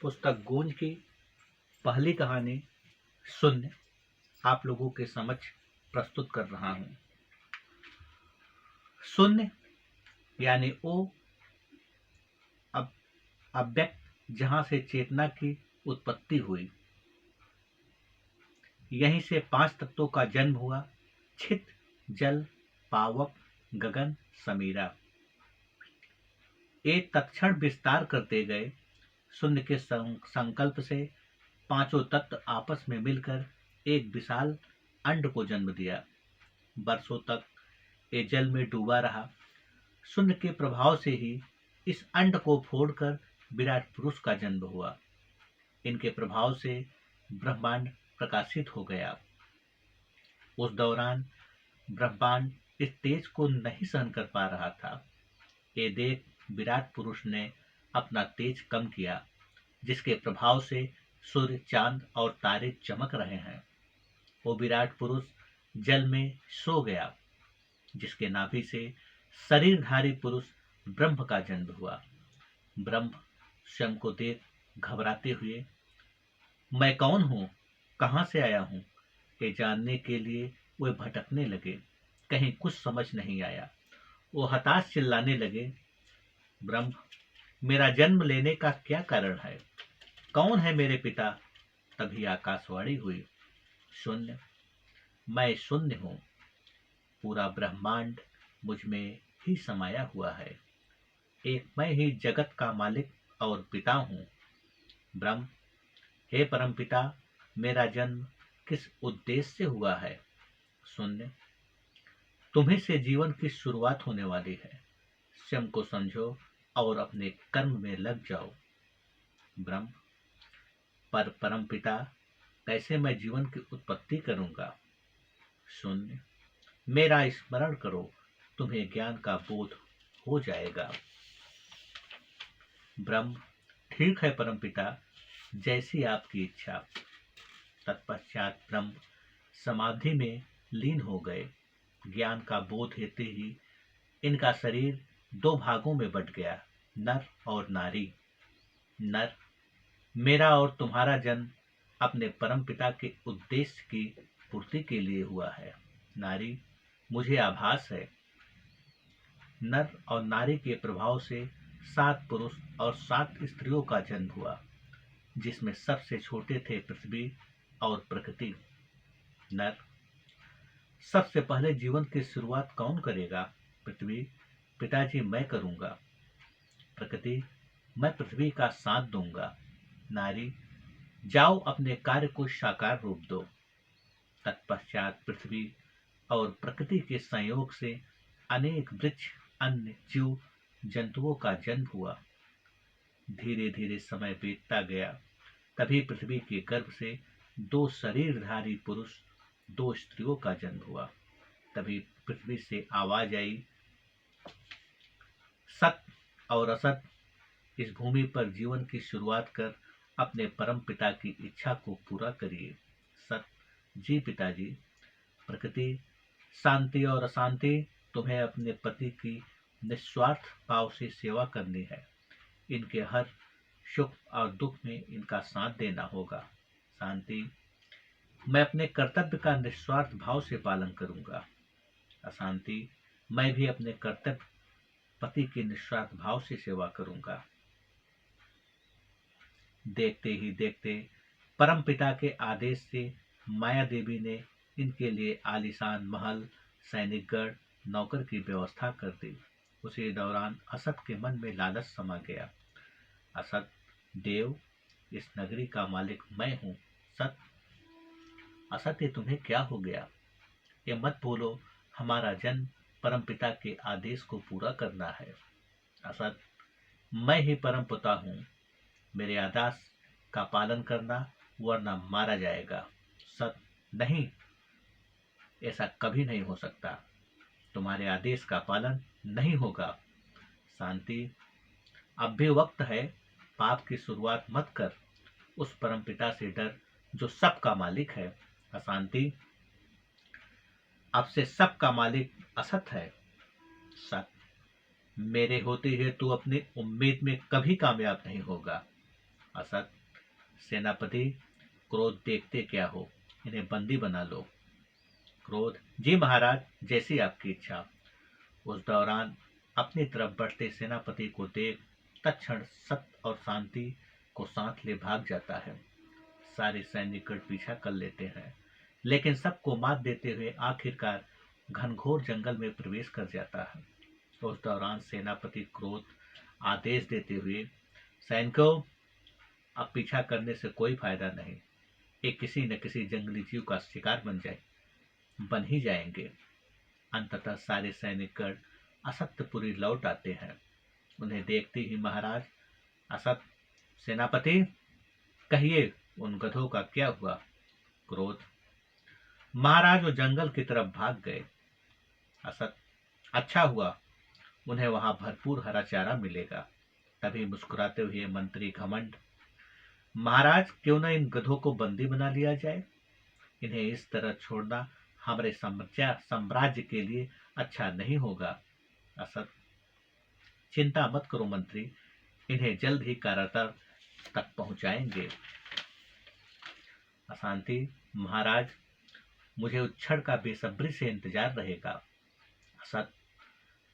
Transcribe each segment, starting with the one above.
पुस्तक गूंज की पहली कहानी शून्य आप लोगों के समक्ष प्रस्तुत कर रहा हूं। शून्य यानी वो अव्यक्त जहां से चेतना की उत्पत्ति हुई। यहीं से 5 तत्वों का जन्म हुआ, छित, जल, पावक, गगन, समीरा। एक तत्क्षण विस्तार करते गए। शून्य के संकल्प से 5 तत्व आपस में मिलकर एक विशाल अंड को जन्म दिया। वर्षों तक ये जल में डूबा रहा। शून्य के प्रभाव से ही इस अंड को फोड़कर विराट पुरुष का जन्म हुआ। इनके प्रभाव से ब्रह्मांड प्रकाशित हो गया। उस दौरान ब्रह्मांड इस तेज को नहीं सहन कर पा रहा था। ये देख विराट पुरुष ने अपना तेज कम किया, जिसके प्रभाव से सूर्य, चांद और तारे चमक रहे हैं। वो विराट पुरुष जल में सो गया, जिसके नाभि से शरीरधारी पुरुष ब्रह्म का जन्म हुआ। ब्रह्म स्वयं को देख घबराते हुए, मैं कौन हूँ, कहाँ से आया हूँ, ये जानने के लिए वे भटकने लगे। कहीं कुछ समझ नहीं आया। वो हताश चिल्लाने लगे, ब्रह्म, मेरा जन्म लेने का क्या कारण है? कौन है मेरे पिता? तभी आकाशवाणी हुई, शून्य, मैं शून्य हूँ। पूरा ब्रह्मांड मुझ में ही समाया हुआ है। एक मैं ही जगत का मालिक और पिता हूँ। ब्रह्म, हे परमपिता, मेरा जन्म किस उद्देश्य से हुआ है? शून्य, तुम्हीं से जीवन की शुरुआत होने वाली है। स्वयं को समझो और अपने कर्म में लग जाओ। ब्रह्म, पर परमपिता, कैसे मैं जीवन की उत्पत्ति करूंगा? शून्य, मेरा स्मरण करो, तुम्हें ज्ञान का बोध हो जाएगा। ब्रह्म, ठीक है परमपिता, जैसी आपकी इच्छा। तत्पश्चात ब्रह्म समाधि में लीन हो गए। ज्ञान का बोध हेतु ही इनका शरीर 2 भागों में बंट गया, नर और नारी। नर, मेरा और तुम्हारा जन्म अपने परमपिता के उद्देश्य की पूर्ति के लिए हुआ है। नारी, मुझे आभास है। नर और नारी के प्रभाव से 7 पुरुष और 7 स्त्रियों का जन्म हुआ, जिसमें सबसे छोटे थे पृथ्वी और प्रकृति। नर, सबसे पहले जीवन की शुरुआत कौन करेगा? पृथ्वी, पिताजी मैं करूंगा। प्रकृति, मैं पृथ्वी का साथ दूंगा। नारी, जाओ अपने कार्य को साकार रूप दो। तत्पश्चात पृथ्वी और प्रकृति के संयोग से अनेक वृक्ष, अन्य जीव जंतुओं का जन्म हुआ। धीरे धीरे समय बीतता गया। तभी पृथ्वी के गर्भ से 2 शरीरधारी पुरुष, 2 स्त्रियों का जन्म हुआ। तभी पृथ्वी से आवाज आई, सत और असत, इस भूमि पर जीवन की शुरुआत कर अपने परम पिता की इच्छा को पूरा करिए। सत, जी पिताजी। प्रकृति, शांति और अशांति, तुम्हें अपने पति की निस्वार्थ भाव से सेवा करनी है। इनके हर सुख और दुख में इनका साथ देना होगा। शांति, मैं अपने कर्तव्य का निस्वार्थ भाव से पालन करूंगा। अशांति, मैं भी अपने कर्तव्य पति की निस्वार्थ भाव से सेवा करूंगा। देखते ही देखते परम पिता के आदेश से माया देवी ने इनके लिए आलीशान महल, सैनिकगढ़, नौकर की व्यवस्था कर दी। उसी दौरान असत के मन में लालच समा गया। असत, देव, इस नगरी का मालिक मैं हूँ। सत, असत, ये तुम्हें क्या हो गया? ये मत भूलो, हमारा जन्म परमपिता के आदेश को पूरा करना है। असत, मैं ही परम पिता हूँ, मेरे आदेश का पालन करना, वरना मारा जाएगा। सत, नहीं, ऐसा कभी नहीं हो सकता, तुम्हारे आदेश का पालन नहीं होगा। शांति, अब भी वक्त है, पाप की शुरुआत मत कर, उस परमपिता से डर जो सबका मालिक है। अशांति, अब से सबका मालिक असत है। सत, मेरे होते हुए तू अपनी उम्मीद में कभी कामयाब नहीं होगा। असत, सेनापति, क्रोध, देखते क्या हो, इन्हें बंदी बना लो। क्रोध, जी महाराज, जैसी आपकी इच्छा। उस दौरान अपनी तरफ बढ़ते सेनापति को देख तत्क्षण सत्य और शांति को साथ ले भाग जाता है। सारे सैनिकगण पीछा कर लेते हैं, लेकिन सबको मात देते हुए आखिरकार घनघोर जंगल में प्रवेश कर जाता है। उस दौरान सेनापति क्रोध आदेश देते हुए, सैनिकों, अब पीछा करने से कोई फायदा नहीं, ये किसी न किसी जंगली जीव का शिकार बन ही जाएंगे। अंततः सारे सैनिकगण असत्यपुरी लौट आते हैं। उन्हें देखते ही महाराज, असत, सेनापति, कहिए उन गधों का क्या हुआ? क्रोध, महाराज वो जंगल की तरफ भाग गए। असत, अच्छा हुआ, उन्हें वहां भरपूर हरा चारा मिलेगा। तभी मुस्कुराते हुए मंत्री घमंड, महाराज, क्यों न इन गधों को बंदी बना लिया जाए? इन्हें इस तरह छोड़ना हमारे साम्राज्य के लिए अच्छा नहीं होगा। असत, चिंता मत करो मंत्री, इन्हें जल्द ही कारागार तक पहुंचाएंगे। अशांति, महाराज, मुझे उस क्षण का बेसब्री से इंतजार रहेगा। असत,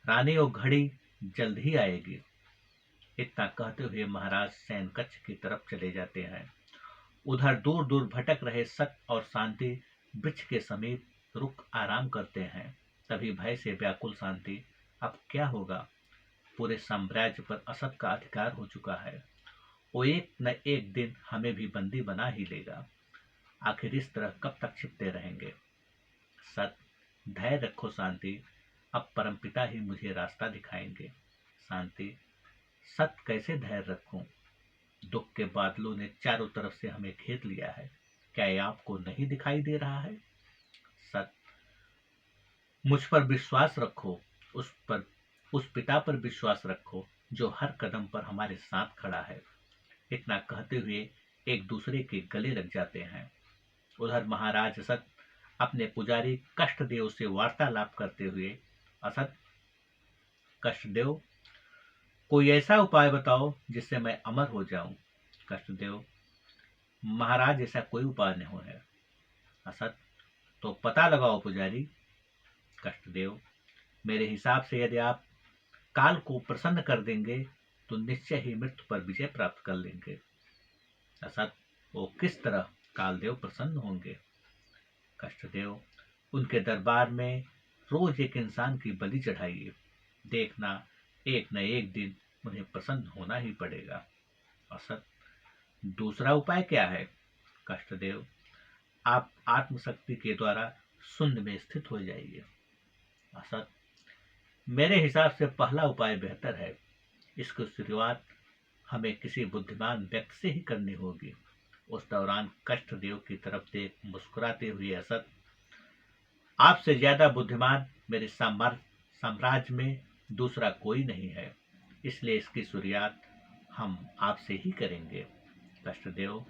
रानी वो घड़ी जल्द ही आएगी। इतना कहते हुए महाराज सैन कक्ष की तरफ चले जाते हैं। उधर दूर दूर भटक रहे सत्य और शांति वृक्ष के समीप रुक आराम करते हैं। तभी भय से व्याकुल शांति, अब क्या होगा? पूरे साम्राज्य पर असत का अधिकार हो चुका है। वो एक न एक दिन हमें भी बंदी बना ही लेगा। आखिर इस तरह कब तक छिपते रहेंगे? सत्य, धैर्य रखो शांति, अब परमपिता ही मुझे रास्ता दिखाएंगे। शांति, सत्य, कैसे धैर्य रखूं? दुख के बादलों ने चारों तरफ से हमें घेर लिया है, क्या ये आपको नहीं दिखाई दे रहा है? सत्य, मुझ पर विश्वास रखो, उस पिता पर विश्वास रखो जो हर कदम पर हमारे साथ खड़ा है। इतना कहते हुए एक दूसरे के गले लग जाते हैं। उधर महाराज असत अपने पुजारी कष्टदेव से वार्तालाप करते हुए, असत, कष्टदेव, कोई ऐसा उपाय बताओ जिससे मैं अमर हो जाऊं। कष्टदेव, महाराज, ऐसा कोई उपाय नहीं है। असत, तो पता लगाओ पुजारी। कष्टदेव, मेरे हिसाब से यदि आप काल को प्रसन्न कर देंगे तो निश्चय ही मृत्यु पर विजय प्राप्त कर लेंगे। असत, वो किस तरह कालदेव प्रसन्न होंगे? कष्टदेव, उनके दरबार में रोज एक इंसान की बलि चढ़ाइए, देखना एक न एक दिन उन्हें प्रसन्न होना ही पड़ेगा। असत, दूसरा उपाय क्या है? कष्टदेव, आप आत्मशक्ति के द्वारा शून्य में स्थित हो जाइए। असत, मेरे हिसाब से पहला उपाय बेहतर है। इसकी शुरुआत हमें किसी बुद्धिमान व्यक्ति से ही करनी होगी। उस दौरान कष्टदेव की तरफ देख मुस्कुराते हुए असत, आपसे ज्यादा बुद्धिमान मेरे साम्राज्य में दूसरा कोई नहीं है, इसलिए इसकी शुरुआत हम आपसे ही करेंगे। कष्टदेव,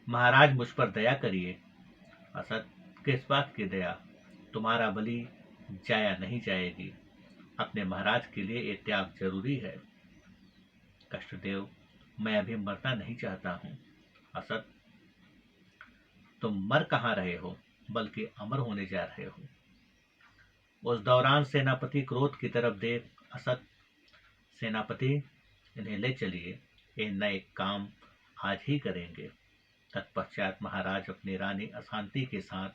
महाराज, मुझ पर दया करिए। असत, किस बात की दया? तुम्हारा बलि जाया नहीं जाएगी। अपने महाराज के लिए ये त्याग जरूरी है। कष्टदेव, मैं अभी मरना नहीं चाहता हूँ। असत, तुम मर कहाँ रहे हो, बल्कि अमर होने जा रहे हो। उस दौरान सेनापति क्रोध की तरफ देख, असत, सेनापति, इन्हें ले चलिए, ये नए काम आज ही करेंगे। तत्पश्चात महाराज अपनी रानी अशांति के साथ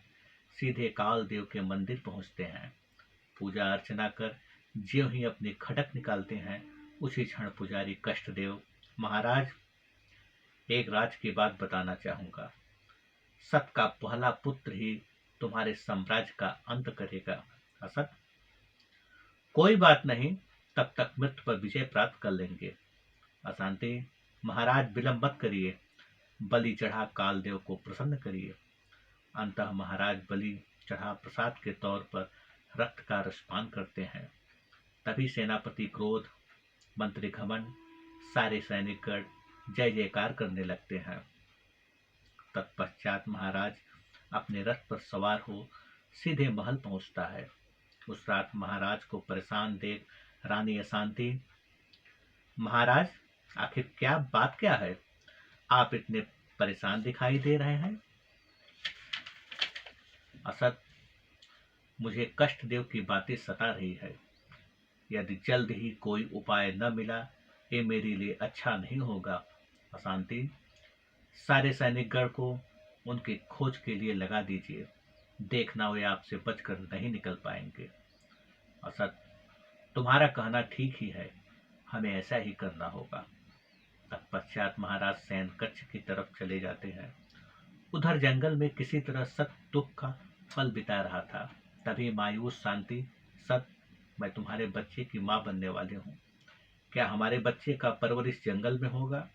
सीधे कालदेव के मंदिर पहुंचते हैं। पूजा अर्चना कर ज्यों ही अपनी खटक निकालते हैं, उसी क्षण पुजारी कष्टदेव, महाराज, एक राज की बात बताना चाहूंगा। सत का पहला पुत्र ही तुम्हारे साम्राज्य का अंत करेगा। असत, कोई बात नहीं, तब तक मृत्यु पर विजय प्राप्त कर लेंगे। अशांति, महाराज, विलंब मत करिए, बलि चढ़ा कालदेव को प्रसन्न करिए। अंतः महाराज बलि चढ़ा प्रसाद के तौर पर रक्त का रसपान करते हैं। तभी सेनापति क्रोध, मंत्री घमंड, सारे सैनिकगण जय जयकार करने लगते हैं। तत्पश्चात महाराज अपने रथ पर सवार हो सीधे महल पहुंचता है। उस रात महाराज को परेशान देख रानी अशांति, महाराज, आखिर क्या बात क्या है? आप इतने परेशान दिखाई दे रहे हैं? असद, मुझे कष्टदेव की बातें सता रही है। यदि जल्द ही कोई उपाय न मिला, ये मेरे लिए अच्छा नहीं होगा। अशांति, सारे सैनिकगण को उनकी खोज के लिए लगा दीजिए। देखना वे आपसे बचकर नहीं निकल पाएंगे। असद, तुम्हारा कहना ठीक ही है, हमें ऐसा ही करना होगा। तत्पश्चात महाराज सैन कक्ष की तरफ चले जाते हैं। उधर जंगल में किसी तरह सत दुख का पल बिता रहा था। तभी मायूस शांति, सत, मैं तुम्हारे बच्चे की माँ बनने वाली हूँ। क्या हमारे बच्चे का परवरिश जंगल में होगा?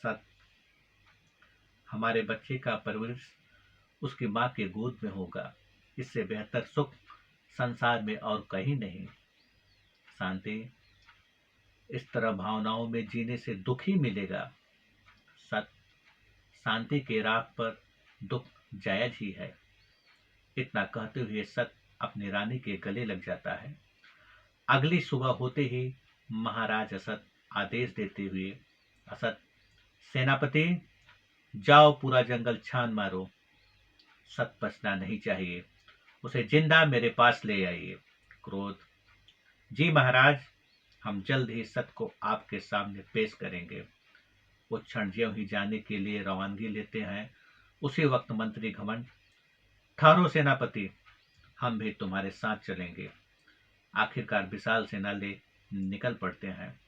सत, हमारे बच्चे का परवरिश उसकी माँ के गोद में होगा। इससे बेहतर सुख संसार में और कहीं नहीं। शांति, इस तरह भावनाओं में जीने से दुख ही मिलेगा। सत, शांति के राह पर दुख जायज ही है। इतना कहते हुए सत अपनी रानी के गले लग जाता है। अगली सुबह होते ही महाराज असद आदेश देते हुए, असद, सेनापति, जाओ पूरा जंगल छान मारो। सत बचना नहीं चाहिए, उसे जिंदा मेरे पास ले आइए। क्रोध, जी महाराज, हम जल्द ही सत को आपके सामने पेश करेंगे। वो क्षण ज्यों ही जाने के लिए रवानगी लेते हैं, उसी वक्त मंत्री घमंड, ठहरो सेनापति, हम भी तुम्हारे साथ चलेंगे। आखिरकार विशाल सेना ले निकल पड़ते हैं।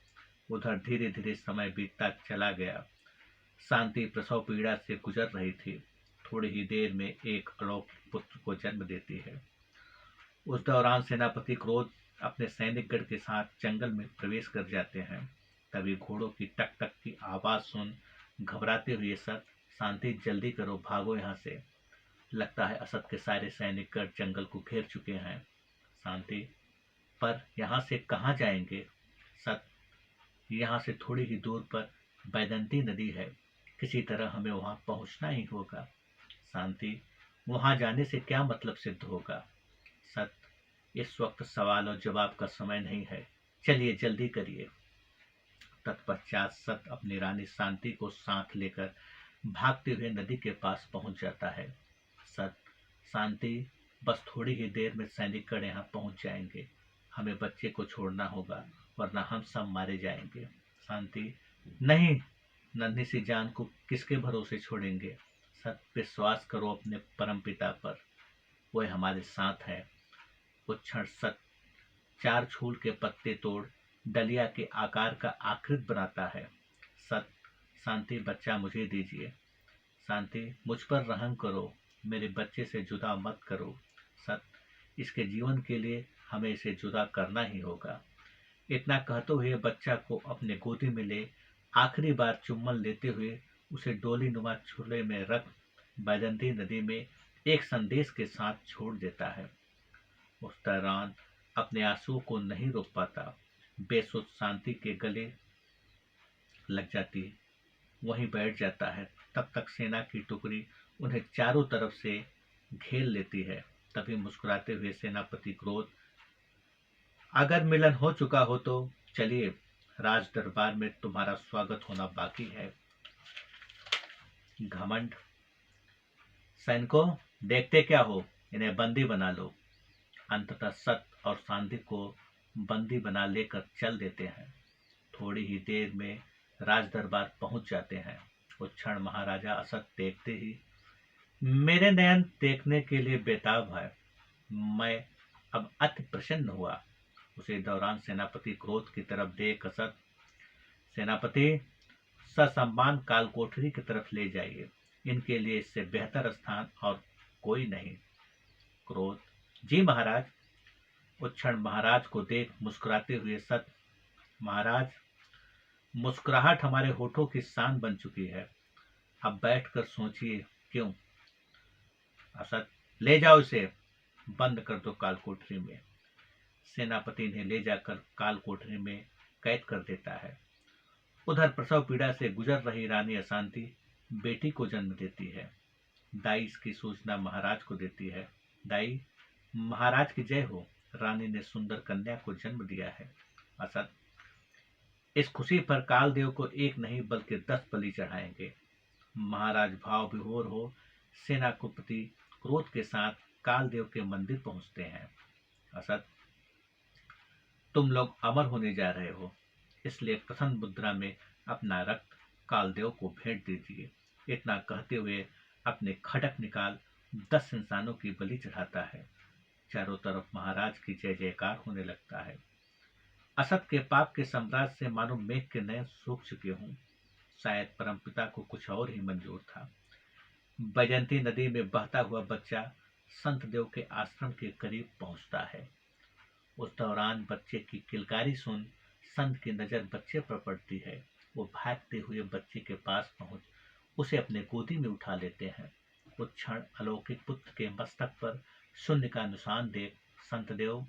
उधर धीरे धीरे समय बीतता चला गया। शांति प्रसव पीड़ा से गुजर रही थी। थोड़ी ही देर में एक अलौकिक पुत्र को जन्म देती है। उस दौरान सेनापति क्रोध अपने सैनिकगण के साथ जंगल में प्रवेश कर जाते हैं। तभी घोड़ों की टक टक की आवाज सुन घबराते हुए सत, शांति, जल्दी करो, भागो यहाँ से। लगता है असद के सारे सैनिकगण जंगल को घेर चुके हैं। शांति, पर यहाँ से कहाँ जाएंगे? सत, यहाँ से थोड़ी ही दूर पर बैदंती नदी है, किसी तरह हमें वहां पहुंचना ही होगा। शांति, वहां जाने से क्या मतलब सिद्ध होगा? सत, इस वक्त सवाल और जवाब का समय नहीं है, चलिए जल्दी करिए। तत्पश्चात सत अपनी रानी शांति को साथ लेकर भागते हुए नदी के पास पहुंच जाता है। सत, शांति, बस थोड़ी ही देर में सैनिकगण यहाँ पहुंच जाएंगे, हमें बच्चे को छोड़ना होगा वरना हम सब मारे जाएंगे। शांति, नहीं, नन्ही सी जान को किसके भरोसे छोड़ेंगे? सत, विश्वास करो अपने परम पिता पर, वह हमारे साथ है। उस क्षण सत चार छूल के पत्ते तोड़ डलिया के आकार का आकृत बनाता है। सत, शांति, बच्चा मुझे दीजिए। शांति, मुझ पर रहम करो, मेरे बच्चे से जुदा मत करो। सत, इसके जीवन के लिए हमें इसे जुदा करना ही होगा। इतना कहते हुए बच्चा को अपने गोदी में ले आखिरी बार चुम्बन लेते हुए उसे डोली नुमा झूले में रख बैजंती नदी में एक संदेश के साथ छोड़ देता है। उस दौरान अपने आंसुओं को नहीं रोक पाता, बेसुध शांति के गले लग जाती, वहीं बैठ जाता है। तब तक सेना की टुकड़ी उन्हें चारों तरफ से घेर लेती है। तभी मुस्कुराते हुए सेनापति क्रोध, अगर मिलन हो चुका हो तो चलिए, राज दरबार में तुम्हारा स्वागत होना बाकी है। घमंड, सैनिकों, देखते क्या हो, इन्हें बंदी बना लो। अंततः सत और शांति को बंदी बना लेकर चल देते हैं। थोड़ी ही देर में राज दरबार पहुंच जाते हैं। उस क्षण महाराजा असद देखते ही मेरे नयन देखने के लिए बेताब है। मैं अब अति प्रसन्न हुआ। उसी दौरान सेनापति क्रोध की तरफ देख असद, सेनापति, ससम्मान कालकोठरी की तरफ ले जाइए, इनके लिए इससे बेहतर स्थान और कोई नहीं। क्रोध, जी महाराज। उस क्षण महाराज को देख मुस्कुराते हुए सत, महाराज, मुस्कुराहट हमारे होठों की शान बन चुकी है, अब बैठकर सोचिए क्यों। असद, ले जाओ इसे, बंद कर दो कालकोठरी में। सेनापति ने ले जाकर कालकोठरी में कैद कर देता है। उधर प्रसव पीड़ा से गुजर रही रानी अशांति बेटी को जन्म देती है। दाई इसकी सूचना महाराज को देती है। दाई, महाराज की जय हो, रानी ने सुंदर कन्या को जन्म दिया है। असद, इस खुशी पर कालदेव को एक नहीं बल्कि 10 बलि चढ़ाएंगे। महाराज भाव विभोर हो सेनापति क्रोध के साथ कालदेव के मंदिर पहुंचते हैं। असद, तुम लोग अमर होने जा रहे हो, इसलिए प्रथम मुद्रा में अपना रक्त कालदेव को भेंट दीजिए। इतना कहते हुए अपने खड़क निकाल 10 इंसानों की बलि चढ़ाता है। चारों तरफ महाराज की जय जयकार होने लगता है। असद के पाप के साम्राज्य से मानो मेघ के नयन सूख चुके हों। शायद परमपिता को कुछ और ही मंजूर था। बैजंती नदी में बहता हुआ बच्चा संत देव के आश्रम के करीब पहुंचता है। उस दौरान बच्चे की किलकारी सुन संत की नजर बच्चे पर पड़ती है। वो भागते हुए बच्चे के पास पहुंच उसे अपने गोदी में उठा लेते हैं। उस क्षण अलौकिक पुत्र के मस्तक पर शून्य का निशान देख संत देव,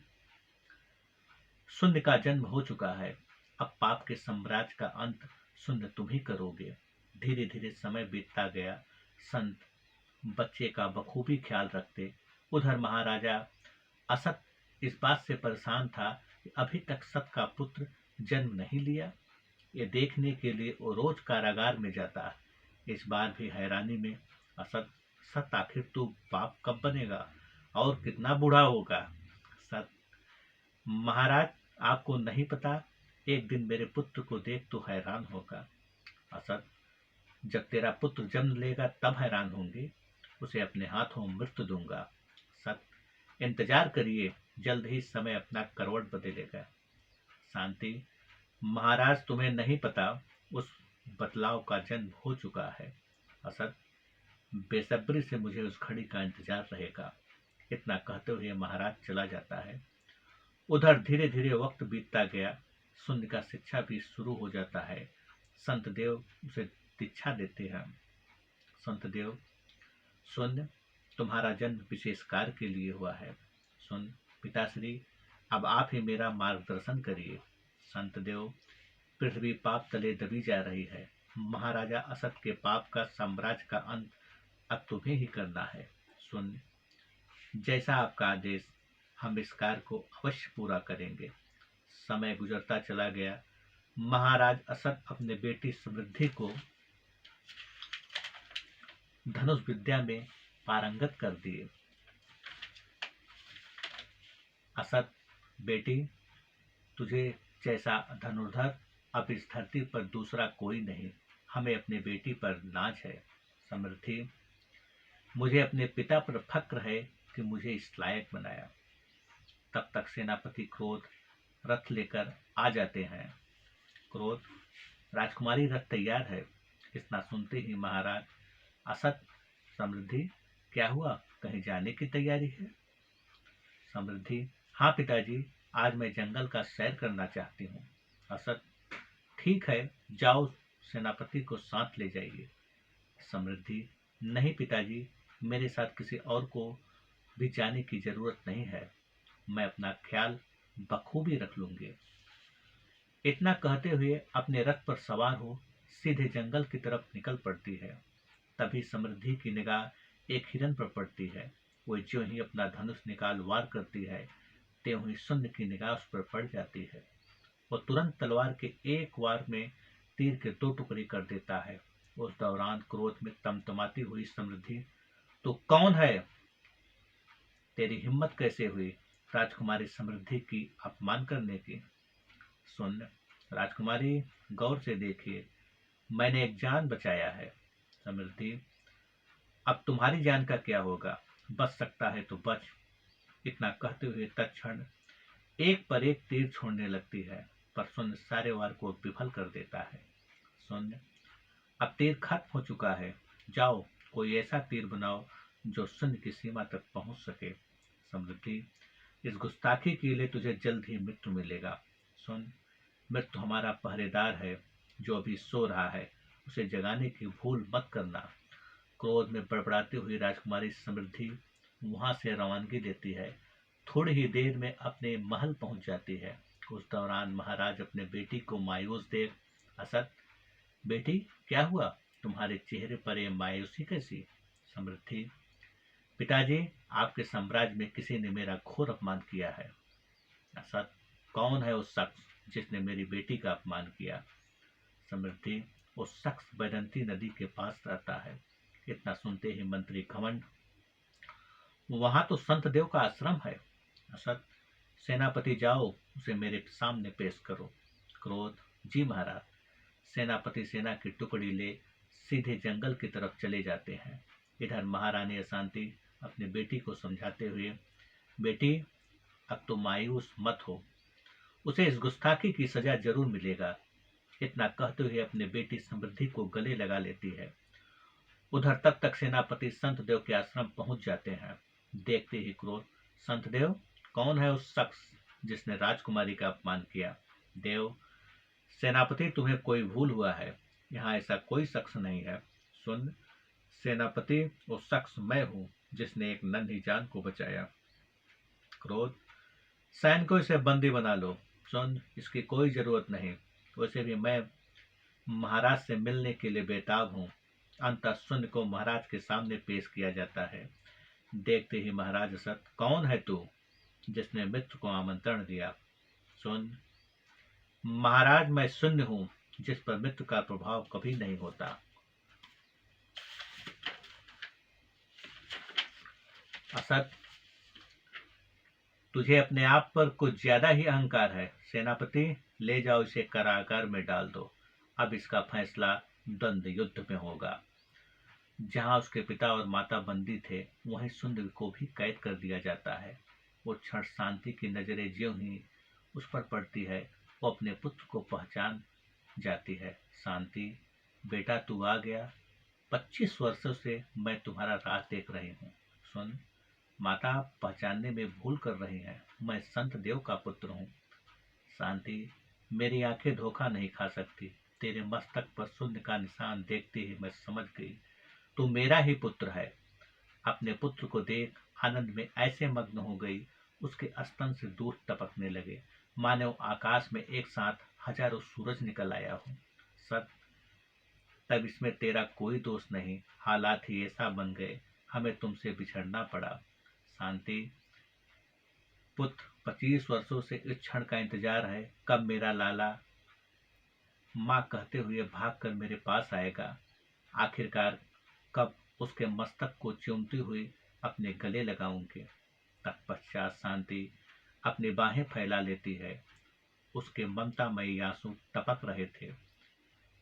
शून्य का जन्म हो चुका है, अब पाप के साम्राज्य का अंत शून्य तुम ही करोगे। धीरे धीरे समय बीतता गया। संत बच्चे का बखूबी ख्याल रखते। उधर महाराजा असत इस बात से परेशान था कि अभी तक सत का पुत्र जन्म नहीं लिया। ये देखने के लिए वो रोज कारागार में जाता। इस बार भी हैरानी में असत, सत आखिर तू बाप कब बनेगा और कितना बूढ़ा होगा? सत, महाराज आपको नहीं पता, एक दिन मेरे पुत्र को देख तो हैरान होगा। असद, जब तेरा पुत्र जन्म लेगा तब हैरान होंगे, उसे अपने हाथों मृत्यु दूंगा। सत, इंतजार करिए, जल्द ही समय अपना करवट बदलेगा। शांति, महाराज तुम्हें नहीं पता, उस बदलाव का जन्म हो चुका है। असद, बेसब्री से मुझे उस घड़ी का इंतजार रहेगा। इतना कहते हुए महाराज चला जाता है। उधर धीरे धीरे वक्त बीतता गया। शून्य का शिक्षा भी शुरू हो जाता है। संत देव उसे दीक्षा देते हैं। संत देव, शून्य, तुम्हारा जन्म विशेष कार्य के लिए हुआ है। सुन पिताश्री, अब आप ही मेरा मार्गदर्शन करिए। संत देव, पृथ्वी पाप तले दबी जा रही है। महाराजा असत के पाप का साम्राज्य का अंत अब तुम्हें ही करना है। सुन, जैसा आपका आदेश, हम इस कार्य को अवश्य पूरा करेंगे। समय गुजरता चला गया। महाराज असद अपने बेटी समृद्धि को धनुष विद्या में पारंगत कर दिए। असद, बेटी, तुझे जैसा धनुर्धर अब इस धरती पर दूसरा कोई नहीं। हमें अपने बेटी पर नाज है। समृद्धि, मुझे अपने पिता पर फक्र है कि मुझे इस लायक बनाया। तब तक सेनापति क्रोध रथ लेकर आ जाते हैं। क्रोध, राजकुमारी रथ तैयार है। इतना सुनते ही महाराज असत, समृद्धि, क्या हुआ, कहीं जाने की तैयारी है? समृद्धि, हाँ पिताजी, आज मैं जंगल का सैर करना चाहती हूँ। असत, ठीक है, जाओ, सेनापति को साथ ले जाइए। समृद्धि, नहीं पिताजी, मेरे साथ किसी और को भी जाने की जरूरत नहीं है। मैं अपना ख्याल बखूबी रख लूंगी। इतना कहते हुए अपने रथ पर सवार हो सीधे जंगल की तरफ निकल पड़ती है। तभी समृद्धि की निगाह एक हिरन पर पड़ती है। वो जो ही अपना धनुष निकाल वार करती है, त्यों ही शून्य की निगाह उस पर पड़ जाती है। वो तुरंत तलवार के एक वार में तीर के 2 टुकड़े कर देता है। उस दौरान क्रोध में तमतमाती हुई समृद्धि, तू कौन है? तेरी हिम्मत कैसे हुई राजकुमारी समृद्धि की अपमान करने की? सुन राजकुमारी, गौर से देखिए, मैंने एक जान बचाया है। समृद्धि, अब तुम्हारी जान का क्या होगा? बच सकता है तो बच। इतना कहते हुए तत्क्षण एक पर एक तीर छोड़ने लगती है, पर शून्य सारे वार को विफल कर देता है। शून्य, अब तीर खत्म हो चुका है, जाओ कोई ऐसा तीर बनाओ जो शून्य की सीमा तक पहुंच सके। समृद्धि, इस गुस्ताखी के लिए तुझे जल्द ही मृत्यु मिलेगा। सुन, मृत्यु हमारा पहरेदार है, जो अभी सो रहा है, उसे जगाने की भूल मत करना। क्रोध में बड़बड़ाती हुई राजकुमारी समृद्धि वहां से रवानगी देती है। थोड़ी ही देर में अपने महल पहुंच जाती है। उस दौरान महाराज अपने बेटी को मायूस देख, असत, बेटी क्या हुआ, तुम्हारे चेहरे पर यह मायूसी कैसी? समृद्धि, पिताजी, आपके साम्राज्य में किसी ने मेरा घोर अपमान किया है। असत, कौन है उस शख्स जिसने मेरी बेटी का अपमान किया। समृद्धि, वो शख्स बैदंती नदी के पास रहता है। इतना सुनते ही मंत्री घमंड, वहां तो संत देव का आश्रम है। असत, सेनापति जाओ, उसे मेरे सामने पेश करो। क्रोध, जी महाराज। सेनापति सेना की टुकड़ी ले सीधे जंगल की तरफ चले जाते हैं। इधर महारानी अशांति अपनी बेटी को समझाते हुए, बेटी अब तो मायूस मत हो, उसे इस गुस्ताखी की सजा जरूर मिलेगा। इतना कहते हुए अपनी बेटी समृद्धि को गले लगा लेती है। उधर तब तक सेनापति संतदेव के आश्रम पहुंच जाते हैं। देखते ही क्रोध, संतदेव, कौन है उस शख्स जिसने राजकुमारी का अपमान किया? देव, सेनापति तुम्हें कोई भूल हुआ है, यहाँ ऐसा कोई शख्स नहीं है। सुन सेनापति, वो शख्स मैं हूँ जिसने एक नन्ही जान को बचाया। क्रोध, सैनिकों इसे बंदी बना लो। सुन, इसकी कोई जरूरत नहीं, वैसे भी मैं महाराज से मिलने के लिए बेताब हूँ। अंततः शून्य को महाराज के सामने पेश किया जाता है। देखते ही महाराज असत, कौन है तू जिसने मित्र को आमंत्रण दिया? सुन महाराज, मैं शून्य हूँ जिस पर मित्र का प्रभाव कभी नहीं होता। असत, तुझे अपने आप पर कुछ ज्यादा ही अहंकार है। सेनापति, ले जाओ इसे कारागार में डाल दो। अब इसका फैसला द्वंद युद्ध में होगा। जहां उसके पिता और माता बंदी थे, वहीं सुंदर को भी कैद कर दिया जाता है। वो क्षण शांति की नजरें ज्यों ही उस पर पड़ती है, वो अपने पुत्र को पहचान जाती है। शांति, बेटा तू आ गया। 25 वर्षों से मैं तुम्हारा राह देख रही हूँ। सुन, माता आप पहचानने में भूल कर रही हैं, मैं संत देव का पुत्र हूँ। शांति, मेरी आंखें धोखा नहीं खा सकती। तेरे मस्तक पर शून्य का निशान देखते ही मैं समझ गई तू मेरा ही पुत्र है। अपने पुत्र को देख आनंद में ऐसे मग्न हो गई, उसके स्तन से दूध टपकने लगे, मानो आकाश में एक साथ हजारों सूरज निकल आया हो। सत, तब इसमें तेरा कोई दोष नहीं, हालात ही ऐसा बन गए, हमें तुमसे बिछड़ना पड़ा। शांति, पुत्र 25 वर्षों से इस क्षण का इंतजार है, कब मेरा लाला माँ कहते हुए भागकर मेरे पास आएगा। आखिरकार कब उसके मस्तक को चूमती हुई अपने गले लगाऊंगी। तत्पश्चात शांति अपनी बाहें फैला लेती है। उसके ममतामयी आंसू टपक रहे थे,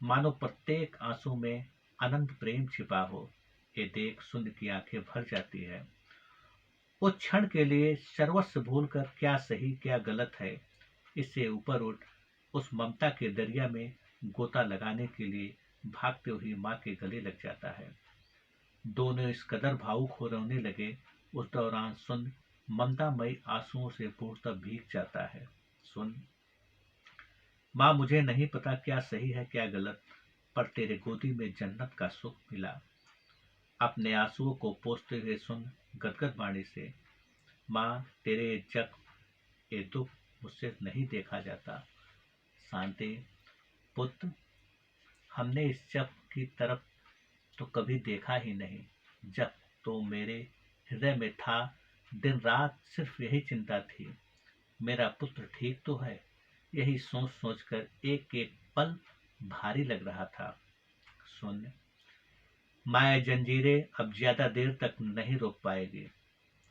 मानो प्रत्येक आंसू में अनंत प्रेम छिपा हो। ये देख सुंद की आंखें भर जाती है। वो क्षण के लिए सर्वस्व भूलकर क्या सही क्या गलत है, इससे ऊपर उठ उस ममता के दरिया में गोता लगाने के लिए भागते हुए माँ के गले लग जाता है। दोनों इस कदर भावुक हो रोने लगे, उस दौरान सुन ममतामयी आंसुओं से पूर्णतः भीग जाता है। सुन माँ, मुझे नहीं पता क्या सही है क्या गलत, पर तेरे गोदी में जन्नत का सुख मिला। अपने आंसुओं को पोंछते हुए सुन गदगद वाणी से, माँ तेरे जख्म ये दुख मुझसे नहीं देखा जाता। शांति, पुत्र हमने इस जख्म की तरफ तो कभी देखा ही नहीं। जब तो मेरे हृदय में था, दिन रात सिर्फ यही चिंता थी, मेरा पुत्र ठीक तो है। यही सोच सोचकर एक एक पल भारी लग रहा था। सुन, माया जंजीरें अब ज्यादा देर तक नहीं रोक पाएगी।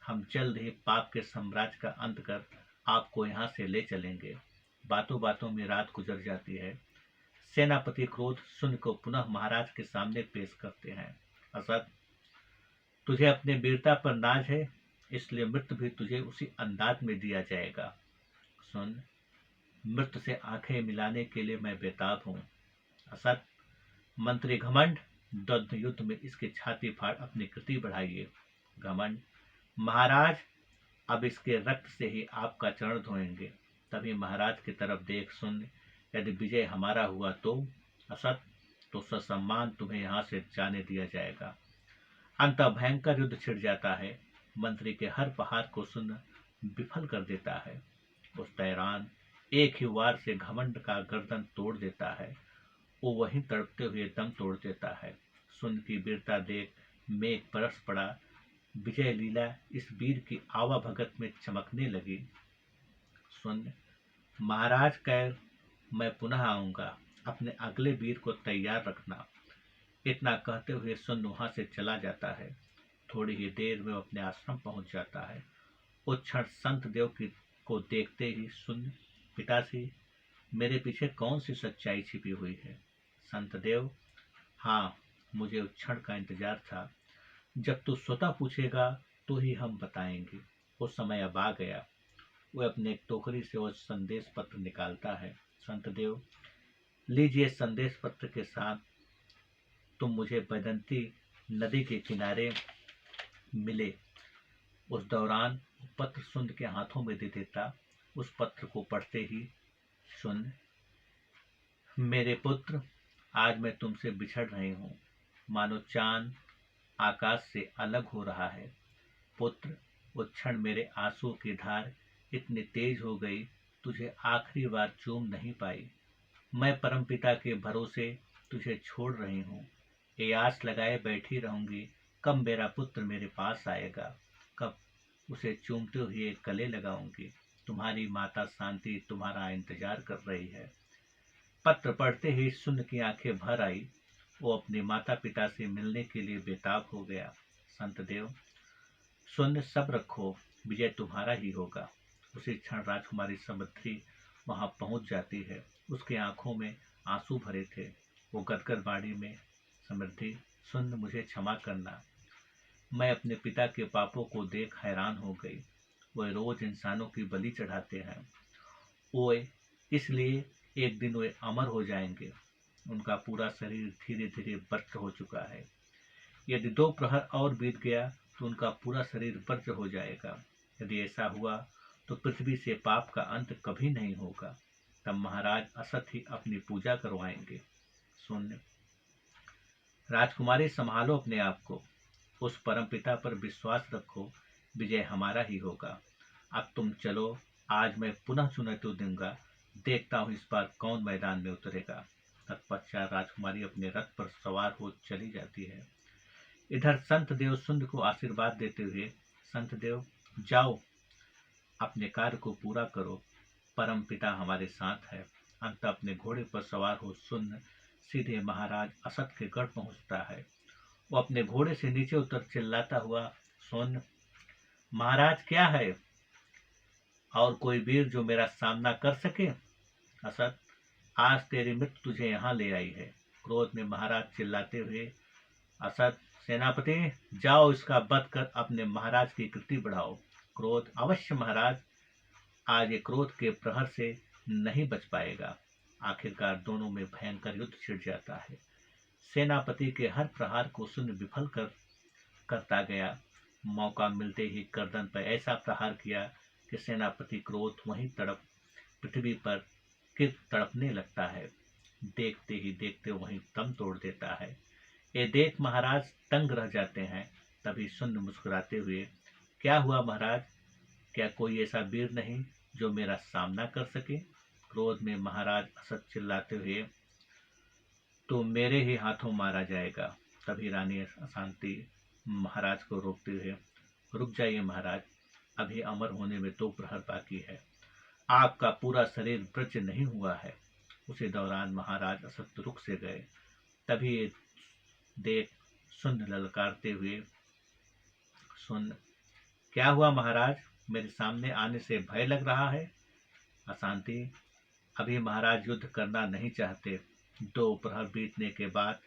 हम जल्द ही पाप के साम्राज्य का अंत कर आपको यहाँ से ले चलेंगे। बातों बातों में रात गुजर जाती है। सेनापति क्रोध सुन को पुनः महाराज के सामने पेश करते हैं। असद, तुझे अपने वीरता पर नाज है, इसलिए मृत्यु भी तुझे उसी अंदाज में दिया जाएगा। सुन, मृत्यु से आंखें मिलाने के लिए मैं बेताब हूँ। असद, मंत्री घमंड, द्वंद्व युद्ध में इसकी छाती फाड़ अपनी कृति बढ़ाइए। घमंड, महाराज अब इसके रक्त से ही आपका चरण धोएंगे। तभी महाराज की तरफ देख सुन, यदि विजय हमारा हुआ तो असत, तो ससम्मान तुम्हें यहाँ से जाने दिया जाएगा। अंत भयंकर युद्ध छिड़ जाता है। मंत्री के हर प्रहार को सुन विफल कर देता है। उस दौरान एक ही वार से घमंड का गर्दन तोड़ देता है। वो वहीं तड़पते हुए दम तोड़ देता है। सुन की वीरता देख मेघ बरस पड़ा। विजय लीला इस वीर की आवा भगत में चमकने लगी। सुन, महाराज कैर, मैं पुनः आऊंगा, अपने अगले वीर को तैयार रखना। इतना कहते हुए सुन वहां से चला जाता है। थोड़ी ही देर में वो अपने आश्रम पहुंच जाता है। उस क्षण संत देव को देखते ही सुन, पिताश्री, मेरे पीछे कौन सी सच्चाई छिपी हुई है? संत देव, हाँ, मुझे उस क्षण का इंतजार था। जब तू स्वतः पूछेगा तो ही हम बताएंगे। वो समय अब आ गया। वह अपने एक टोकरी से वो संदेश पत्र निकालता है। संत देव, लीजिए, संदेश पत्र के साथ तुम मुझे बैदंती नदी के किनारे मिले। उस दौरान पत्र सुन के हाथों में दे देता। उस पत्र को पढ़ते ही, सुन मेरे पुत्र, आज मैं तुमसे बिछड़ रही हूँ, मानो चांद आकाश से अलग हो रहा है। पुत्र, उस क्षण मेरे आंसू की धार इतनी तेज हो गई, तुझे आखिरी बार चूम नहीं पाई। मैं परमपिता के भरोसे तुझे छोड़ रही हूँ। ये आस लगाए बैठी रहूंगी, कब मेरा पुत्र मेरे पास आएगा, कब उसे चूमते हुए गले लगाऊंगी। तुम्हारी माता शांति तुम्हारा इंतजार कर रही है। पत्र पढ़ते ही सुन की आंखें भर आई। वो अपने माता पिता से मिलने के लिए बेताब हो गया। संत देव, सुन, सब रखो, विजय तुम्हारा ही होगा। उसी क्षण राजकुमारी समृद्धि वहां पहुंच जाती है। उसके आंखों में आंसू भरे थे। वो गदगद बाड़ी में, समृद्धि, सुन, मुझे क्षमा करना। मैं अपने पिता के पापों को देख हैरान हो गई। वे रोज इंसानों की बलि चढ़ाते हैं। वे इसलिए एक दिन वे अमर हो जाएंगे। उनका पूरा शरीर धीरे धीरे बर्फ हो चुका है। यदि 2 प्रहर और बीत गया तो उनका पूरा शरीर बर्फ हो जाएगा। यदि ऐसा हुआ तो पृथ्वी से पाप का अंत कभी नहीं होगा। तब महाराज असत ही अपनी पूजा करवाएंगे। सुन राजकुमारी, संभालो अपने आप को। उस परमपिता पर विश्वास रखो, विजय हमारा ही होगा। अब तुम चलो, आज मैं पुनः चुनौती दूंगा। देखता हूँ इस बार कौन मैदान में उतरेगा। तत्पश्चात राजकुमारी अपने रथ पर सवार हो चली जाती है। इधर संत देव सुंद को आशीर्वाद देते हुए, संत देव, जाओ, अपने कार्य को पूरा करो, परम पिता हमारे साथ है। अंत अपने घोड़े पर सवार हो सुंद सीधे महाराज असत के गढ़ पहुंचता है। वो अपने घोड़े से नीचे उतर चिल्लाता हुआ, सुन महाराज, क्या है? और कोई वीर जो मेरा सामना कर सके? असत, आज तेरी मृत्यु तुझे यहाँ ले आई है। क्रोध में महाराज चिल्लाते हुए, असत, सेनापति, जाओ, इसका वध कर अपने महाराज की कीर्ति बढ़ाओ। क्रोध, अवश्य महाराज। आज ये क्रोध के प्रहर से नहीं बच पाएगा। आखिरकार दोनों में भयंकर युद्ध छिड़ जाता है। सेनापति के हर प्रहार को सुन विफल करता गया। मौका मिलते ही गर्दन पर ऐसा प्रहार किया कि सेनापति क्रोध वहीं पृथ्वी पर गिर तड़पने लगता है। देखते ही देखते वहीं दम तोड़ देता है। ये देख महाराज तंग रह जाते हैं। तभी सुंद मुस्कुराते हुए, क्या हुआ महाराज? क्या कोई ऐसा वीर नहीं जो मेरा सामना कर सके? क्रोध में महाराज असत चिल्लाते हुए, तो मेरे ही हाथों मारा जाएगा। तभी रानी अशांति महाराज को रोकते हुए, रुक जाइए महाराज, अभी अमर होने में 2 प्रहर बाकी है। आपका पूरा शरीर ब्रज नहीं हुआ है। उसी दौरान महाराज असत रुक से गए। तभी देख सुन ललकारते हुए, सुन, क्या हुआ महाराज? मेरे सामने आने से भय लग रहा है? अशांति, अभी महाराज युद्ध करना नहीं चाहते। 2 प्रहर बीतने के बाद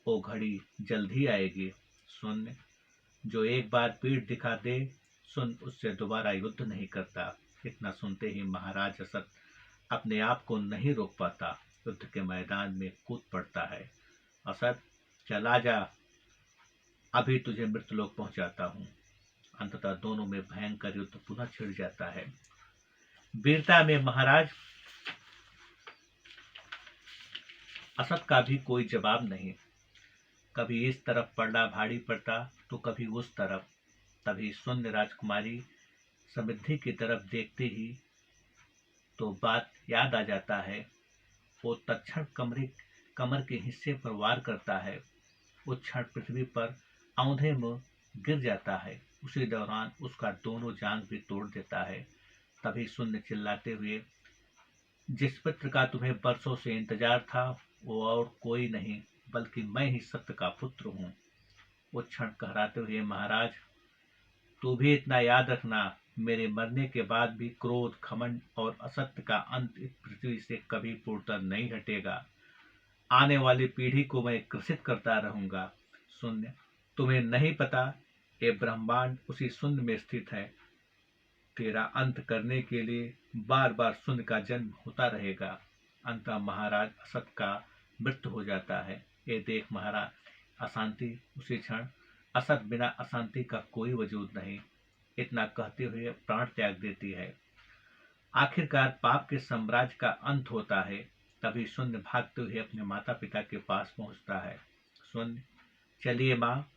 वो घड़ी जल्द ही आएगी। सुन, जो एक बार पीठ दिखा दे, सुन, उससे दोबारा युद्ध नहीं करता। इतना सुनते ही महाराज असत अपने आप को नहीं रोक पाता, युद्ध के मैदान में कूद पड़ता है। असत, चला जा, अभी तुझे मृत्युलोक पहुंचाता हूँ। अंततः दोनों में भयंकर युद्ध पुनः छिड़ जाता है। वीरता में महाराज असत का भी कोई जवाब नहीं। कभी इस तरफ पलड़ा भारी पड़ता तो कभी उस तरफ। तभी सुंद राजकुमारी समृद्धि की तरफ देखते ही तो बात याद आ जाता है। वो तत्क्षण कमर के हिस्से पर वार करता है। उस क्षण पृथ्वी पर औंधे मुंह गिर जाता है। उसी दौरान उसका दोनों जांघ भी तोड़ देता है। तभी सुंद चिल्लाते हुए, जिस पुत्र का तुम्हें बरसों से इंतजार था वो और कोई नहीं बल्कि मैं ही सत्य का पुत्र हूँ। वो क्षण कहराते हुए, महाराज तू भी इतना याद रखना, मेरे मरने के बाद भी क्रोध, घमंड और असत्य का अंत इस पृथ्वी से कभी पूर्णतः नहीं हटेगा। आने वाली पीढ़ी को मैं कृषित करता रहूंगा। शून्य, तुम्हें नहीं पता ये ब्रह्मांड उसी शून्य में स्थित है। तेरा अंत करने के लिए बार बार शून्य का जन्म होता रहेगा। अंततः महाराज असत का मृत्यु हो जाता है। ये देख महाराज, अशांति उसी क्षण, असत बिना अशांति का कोई वजूद नहीं, इतना कहते हुए प्राण त्याग देती है। आखिरकार पाप के साम्राज्य का अंत होता है। तभी शून्य भागते हुए अपने माता पिता के पास पहुंचता है। शून्य, चलिए माँ,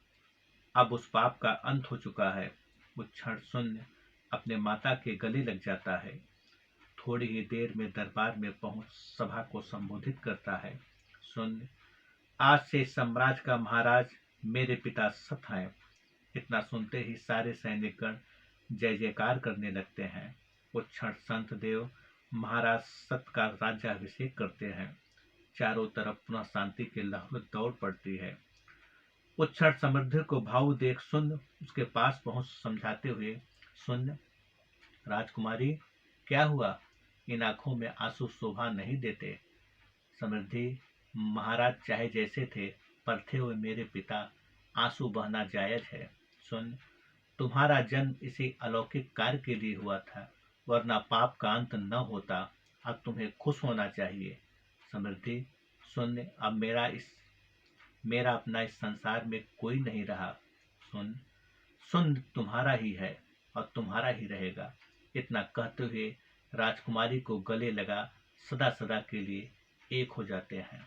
अब उस पाप का अंत हो चुका है। उस क्षण शून्य अपने माता के गले लग जाता है। थोड़ी ही देर में दरबार में पहुंच सभा को संबोधित करता है। शून्य, आज से साम्राज्य का महाराज मेरे पिता सत हैं। इतना सुनते ही सारे सैनिकगण जय जयकार करने लगते हैं। उस क्षण संत देव महाराज सत का राज्याभिषेक करते हैं। चारों तरफ पुनः शांति की लहर दौड़ पड़ती है। उस क्षण समृद्धि को भावुक देख शून्य उसके पास पहुंच समझाते हुए, शून्य, राजकुमारी क्या हुआ? इन आंखों में आंसू शोभा नहीं देते। समृद्धि, महाराज चाहे जैसे थे पर थे हुए मेरे पिता, आंसू बहना जायज है। सुन, तुम्हारा जन्म इसी अलौकिक कार्य के लिए हुआ था, वरना पाप का अंत न होता। अब तुम्हें खुश होना चाहिए। समृद्धि, सुन, अब मेरा अपना इस संसार में कोई नहीं रहा। सुन, सुन तुम्हारा ही है और तुम्हारा ही रहेगा। इतना कहते हुए राजकुमारी को गले लगा सदा सदा के लिए एक हो जाते हैं।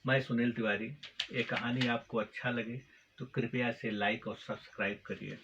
मैं सुनील तिवारी। ये कहानी आपको अच्छा लगे तो कृपया इसे लाइक और सब्सक्राइब करिए।